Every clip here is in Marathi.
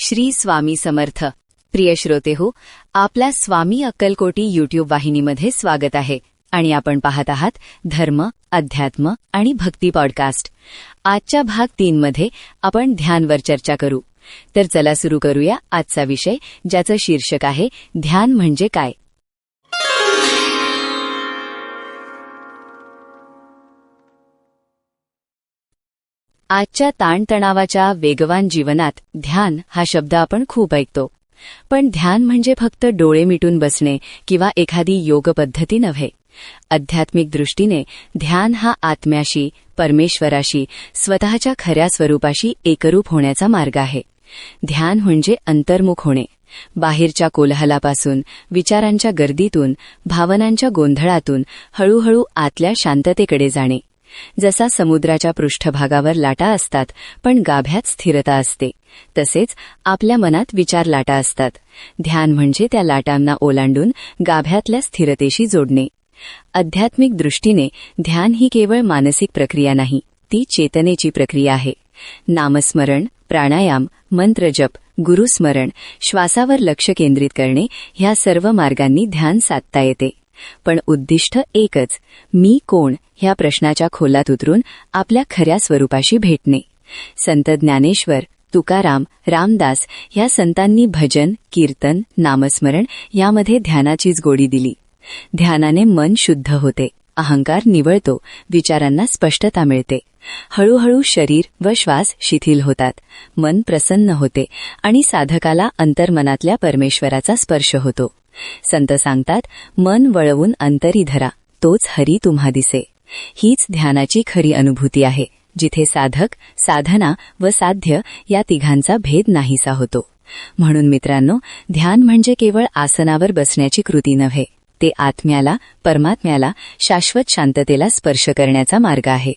श्री स्वामी समर्थ. प्रिय श्रोते हो, आपल्या स्वामी अक्कलकोटी यूट्यूब वाहिनीमध्ये स्वागत आहे आणि आपण पाहत आहात धर्म, अध्यात्म आणि भक्ती पॉडकास्ट. आजच्या भाग 3 मध्ये आपण ध्यानवर चर्चा करू. तर चला सुरू करूया आजचा विषय, ज्याचं शीर्षक आहे ध्यान म्हणजे काय. आजच्या ताणतणावाच्या वेगवान जीवनात ध्यान हा शब्द आपण खूप ऐकतो. पण ध्यान म्हणजे फक्त डोळे मिटून बसणे किंवा एखादी योग पद्धती नव्हे. आध्यात्मिक दृष्टीने ध्यान हा आत्म्याशी, परमेश्वराशी, स्वतःच्या खऱ्या स्वरूपाशी एकरूप होण्याचा मार्ग आहे. ध्यान म्हणजे अंतर्मुख होणे. बाहेरच्या कोलाहलापासून, विचारांच्या गर्दीतून, भावनांच्या गोंधळातून हळूहळू आतल्या शांततेकडे जाणे. जसा समुद्राच्या पृष्ठभागावर लाटा असतात पण गाभ्यात स्थिरता असते, तसेच आपल्या मनात विचार लाटा असतात. ध्यान म्हणजे त्या लाटांना ओलांडून गाभ्यातल्या स्थिरतेशी जोडणे. आध्यात्मिक दृष्टीने ध्यान ही केवळ मानसिक प्रक्रिया नाही, ती चेतनेची प्रक्रिया आहे. नामस्मरण, प्राणायाम, मंत्रजप, गुरुस्मरण, श्वासावर लक्ष केंद्रित करणे ह्या सर्व मार्गांनी ध्यान साधता येते. पण उद्दिष्ट एकच, मी कोण ह्या प्रश्नाच्या खोलात उतरून आपल्या खऱ्या स्वरूपाशी भेटणे. संत ज्ञानेश्वर, तुकाराम, रामदास ह्या संतांनी भजन, कीर्तन, नामस्मरण यामध्ये ध्यानाचीच गोडी दिली. ध्यानाने मन शुद्ध होते, अहंकार निवळतो, विचारांना स्पष्टता मिळते. हळूहळू शरीर व श्वास शिथिल होतात, मन प्रसन्न होते आणि साधकाला अंतर्मनातल्या परमेश्वराचा स्पर्श होतो. संत सांगतात, मन वळवून अंतरी धरा, तोच हरी तुम्हा दिसे. हीच ध्यानाची खरी अनुभूती आहे, जिथे साधक, साधना व साध्य या तिघांचा भेद नाहीसा होतो. म्हणून मित्रांनो, ध्यान म्हणजे केवळ आसनावर बसण्याची कृती नव्हे, ते आत्म्याला, परमात्म्याला, शाश्वत शांततेला स्पर्श करण्याचा मार्ग आहे.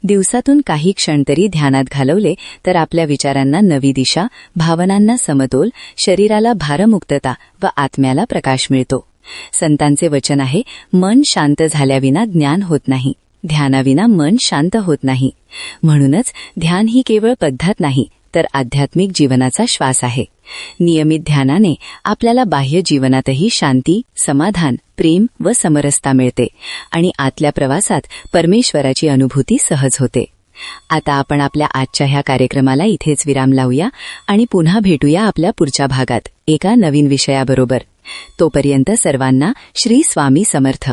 दिवसातून काही क्षण तरी ध्यानात घालवले तर आपल्या विचारांना नवी दिशा, भावनांना समतोल, शरीराला भारमुक्तता व आत्म्याला प्रकाश मिळतो. संतांचे वचन आहे, मन शांत झाल्याविना ज्ञान होत नाही, ध्यानाविना मन शांत होत नाही. म्हणूनच ध्यान ही केवळ पद्धत नाही, तर आध्यात्मिक जीवनाचा श्वास आहे. नियमित ध्यानाने आपल्याला बाह्य जीवनातही शांती, समाधान, प्रेम व समरसता मिळते आणि आतल्या प्रवासात परमेश्वराची अनुभूती सहज होते. आता आपण आपल्या आजच्या ह्या कार्यक्रमाला इथेच विराम लावूया आणि पुन्हा भेटूया आपल्या पुढच्या भागात एका नवीन विषयाबरोबर. तोपर्यंत सर्वांना श्री स्वामी समर्थ.